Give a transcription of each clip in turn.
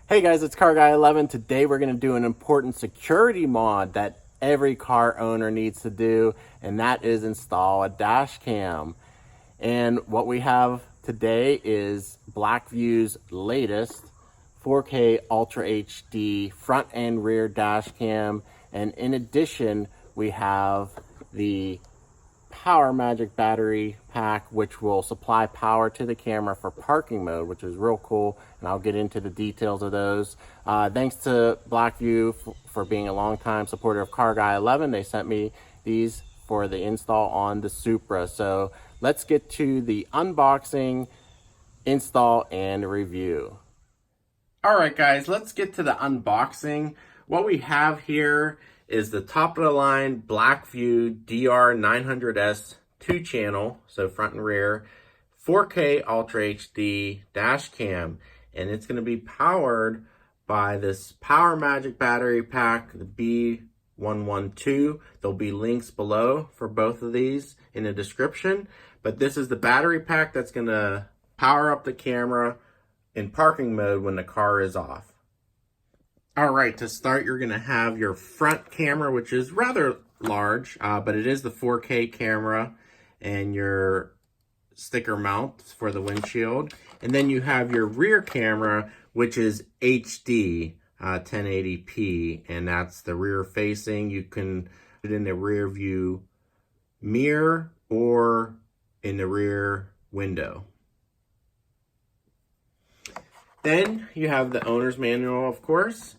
Hey guys, it's Car Guy 11. Today we're going to do an important security mod that every car owner needs to do, and that is install a dash cam. And what we have today is Blackvue's latest 4K Ultra HD front and rear dash cam. And in addition, we have the Power Magic battery pack, which will supply power to the camera for parking mode, which is real cool, and I'll get into the details of those. Thanks to Blackvue for being a longtime supporter of Car Guy 11. They sent me these for the install on the Supra. So let's get to the unboxing, install, and review. All right, guys, let's get to the unboxing. What we have here is the top of the line Blackvue DR900S 2-channel, so front and rear, 4K Ultra HD dash cam, and it's going to be powered by this Power Magic battery pack, the B112. There'll be links below for both of these in the description, but this is the battery pack that's going to power up the camera in parking mode when the car is off. All right, to start, you're going to have your front camera, which is rather large, but it is the 4K camera, and your sticker mount for the windshield. And then you have your rear camera, which is HD 1080p, and that's the rear facing. You can put it in the rear view mirror or in the rear window. Then you have the owner's manual, of course.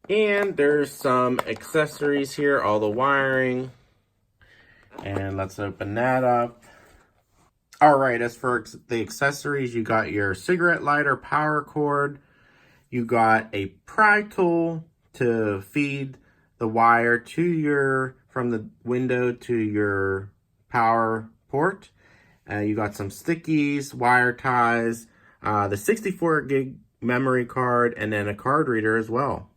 And there's some accessories here, all the wiring. And let's open that up. All right, as for the accessories, you got your cigarette lighter power cord. You got a pry tool to feed the wire to from the window to your power port. You got some stickies, wire ties, the 64 gig memory card, and then a card reader as well.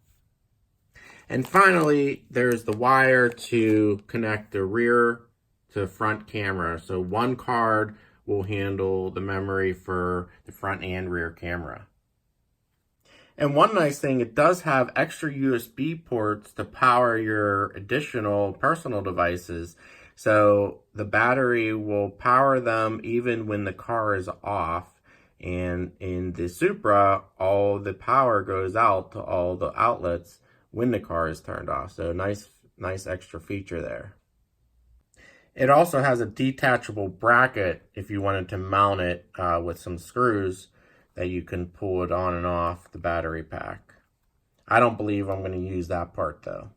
And finally, there's the wire to connect the rear to front camera. So one card will handle the memory for the front and rear camera. And one nice thing, it does have extra USB ports to power your additional personal devices. So the battery will power them even when the car is off. And in the Supra, all the power goes out to all the outlets when the car is turned off. So nice extra feature there. It also has a detachable bracket if you wanted to mount it with some screws that you can pull it on and off the battery pack. I don't believe I'm going to use that part though.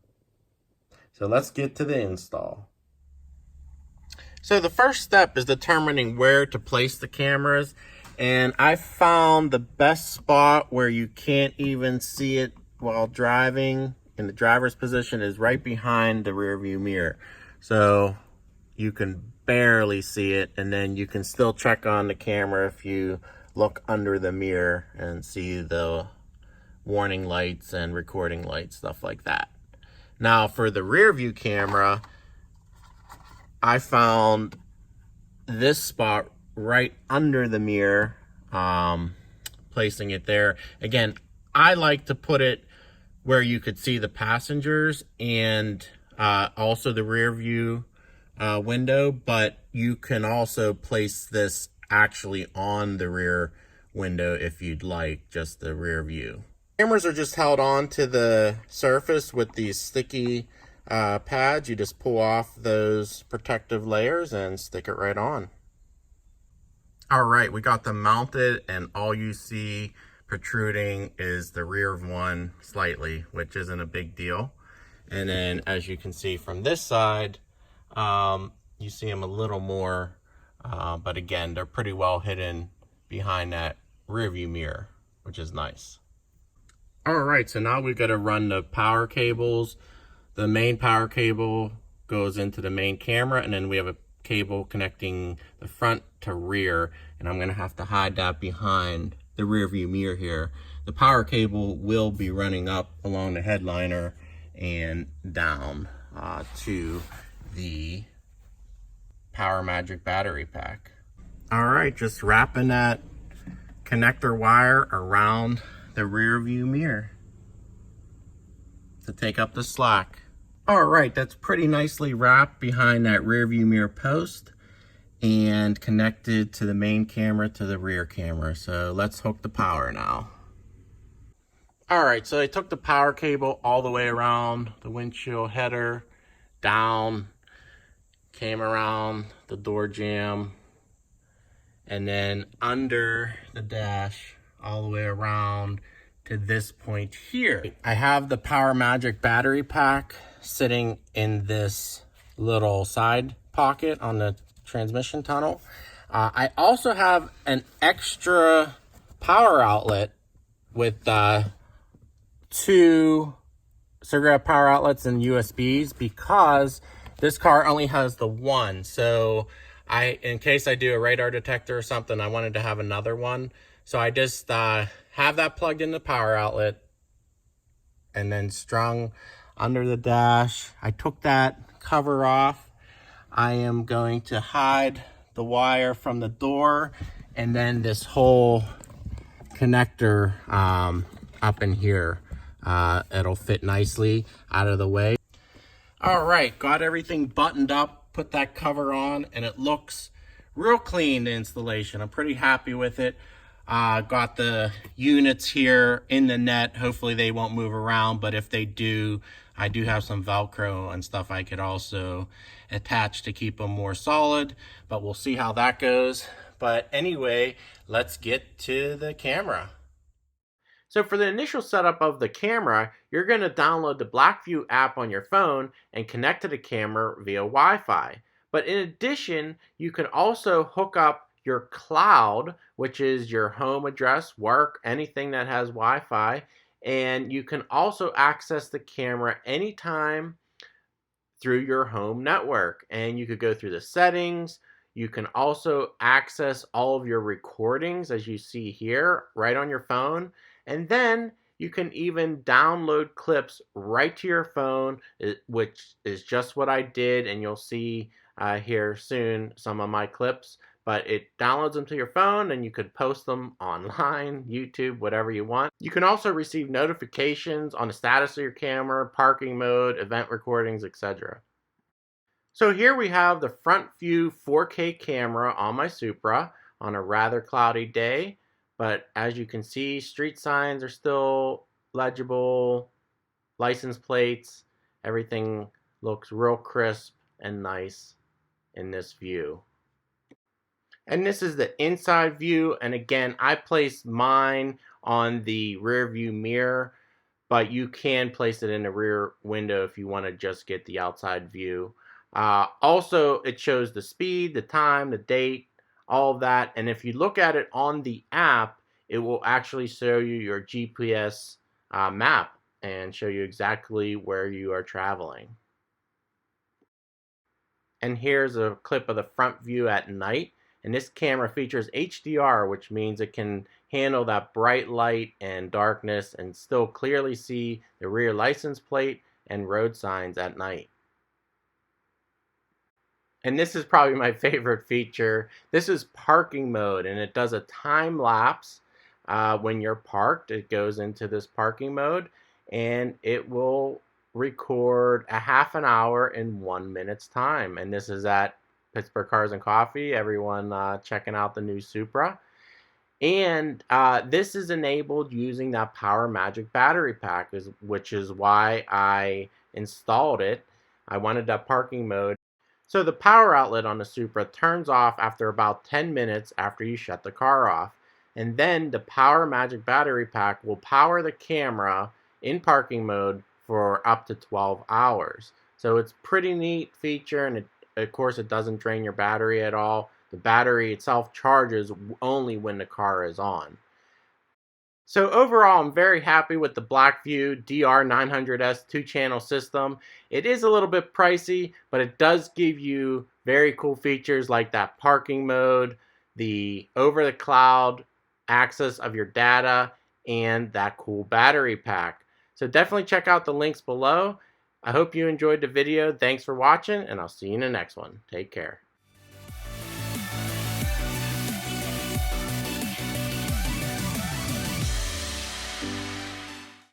So let's get to the install. So the first step is determining where to place the cameras, and I found the best spot where you can't even see it while driving in the driver's position is right behind the rear view mirror. So you can barely see it, and then you can still check on the camera if you look under the mirror and see the warning lights and recording lights, stuff like that. Now for the rear view camera, I found this spot right under the mirror, placing it there. Again, I like to put it where you could see the passengers and also the rear view window, but you can also place this actually on the rear window if you'd like, just the rear view. Cameras are just held on to the surface with these sticky pads. You just pull off those protective layers and stick it right on. All right, we got them mounted, and all you see protruding is the rear one slightly, which isn't a big deal. And then as you can see from this side, you see them a little more, but again, they're pretty well hidden behind that rear view mirror, which is nice. All right, so now we've got to run the power cables. The main power cable goes into the main camera, and then we have a cable connecting the front to rear, and I'm gonna have to hide that behind the rear view mirror here. The power cable will be running up along the headliner and down to the Power Magic battery pack. All right, just wrapping that connector wire around the rear view mirror to take up the slack. All right, that's pretty nicely wrapped behind that rear view mirror post and connected to the main camera to the rear camera. So let's hook the power now. All right, so I took the power cable all the way around the windshield header, down, came around the door jamb, and then under the dash all the way around to this point here. I have the Power Magic battery pack sitting in this little side pocket on the transmission tunnel. I also have an extra power outlet with two cigarette power outlets and USBs because this car only has the one. So in case I do a radar detector or something, I wanted to have another one. So I just have that plugged in the power outlet and then strung under the dash. I took that cover off. I am going to hide the wire from the door and then this whole connector up in here. It'll fit nicely out of the way. All right, got everything buttoned up, put that cover on, and it looks real clean, the installation. I'm pretty happy with it. Got the units here in the net. Hopefully they won't move around, but if they do, I do have some Velcro and stuff I could also attach to keep them more solid, but we'll see how that goes. But anyway, let's get to the camera. So for the initial setup of the camera, you're going to download the Blackvue app on your phone and connect to the camera via Wi-Fi. But in addition, you can also hook up your cloud, which is your home address, work, anything that has Wi-Fi, and you can also access the camera anytime through your home network. And you could go through the settings. You can also access all of your recordings, as you see here, right on your phone. And then you can even download clips right to your phone, which is just what I did. And you'll see here soon some of my clips. But it downloads them to your phone and you could post them online, YouTube, whatever you want. You can also receive notifications on the status of your camera, parking mode, event recordings, etc. So here we have the front view 4K camera on my Supra on a rather cloudy day. But as you can see, street signs are still legible, license plates, everything looks real crisp and nice in this view. And this is the inside view, and again, I placed mine on the rear view mirror, but you can place it in the rear window if you want to just get the outside view. Also, it shows the speed, the time, the date, all of that. And if you look at it on the app, it will actually show you your GPS map and show you exactly where you are traveling. And here's a clip of the front view at night. And this camera features HDR, which means it can handle that bright light and darkness and still clearly see the rear license plate and road signs at night. And this is probably my favorite feature. This is parking mode, and it does a time lapse when you're parked. It goes into this parking mode, and it will record a half an hour in 1 minute's time. And this is at Pittsburgh Cars and Coffee. Everyone checking out the new Supra. And this is enabled using that Power Magic battery pack, which is why I installed it. I wanted that parking mode. So the power outlet on the Supra turns off after about 10 minutes after you shut the car off. And then the Power Magic battery pack will power the camera in parking mode for up to 12 hours. So it's a pretty neat feature, and of course it doesn't drain your battery at all. The battery itself charges only when the car is on. So overall, I'm very happy with the Blackvue DR900S 2-channel system. It is a little bit pricey, but it does give you very cool features like that parking mode, the over-the-cloud access of your data, and that cool battery pack. So definitely check out the links below. I hope you enjoyed the video. Thanks for watching, and I'll see you in the next one. Take care.